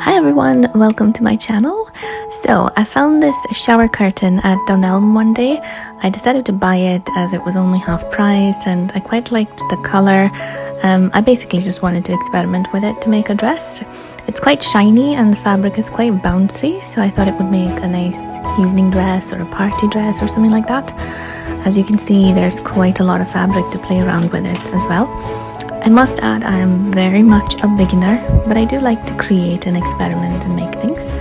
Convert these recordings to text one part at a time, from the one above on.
Hi everyone, welcome to my channel. So I found this shower curtain at Dunelm one day. I decided to buy it as it was only half price and I quite liked the colour. I basically just wanted to experiment with it to make a dress. It's quite shiny and the fabric is quite bouncy, so I thought it would make a nice evening dress or a party dress or something like that. As you can see, there's quite a lot of fabric to play around with it as well. I must add, I am very much a beginner, but I do like to create and experiment and make things.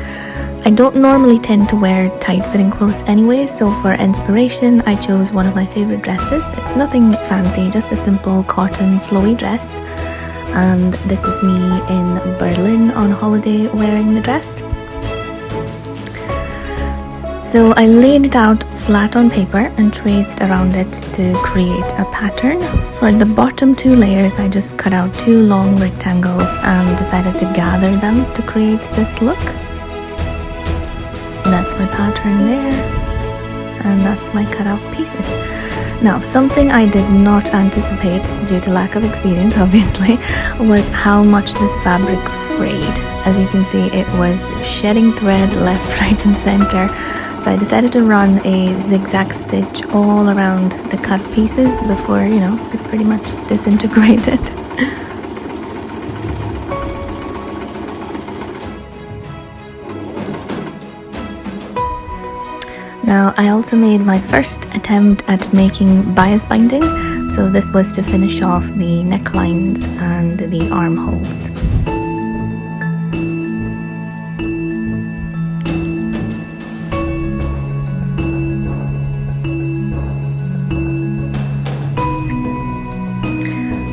I don't normally tend to wear tight-fitting clothes anyway, so for inspiration I chose one of my favorite dresses. It's nothing fancy, just a simple cotton flowy dress. And this is me in Berlin on holiday wearing the dress. So I laid it out flat on paper and traced around it to create a pattern. For the bottom two layers, I just cut out two long rectangles and decided to gather them to create this look. That's my pattern there, and that's my cutout pieces. Now, something I did not anticipate due to lack of experience, obviously, was how much this fabric frayed. As you can see, it was shedding thread left, right and center. So I decided to run a zigzag stitch all around the cut pieces before, they pretty much disintegrated. Now, I also made my first attempt at making bias binding. So this was to finish off the necklines and the armholes.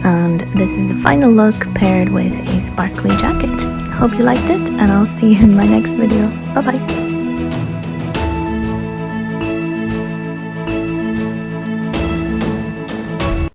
And this is the final look paired with a sparkly jacket. Hope you liked it, and I'll see you in my next video. Bye bye.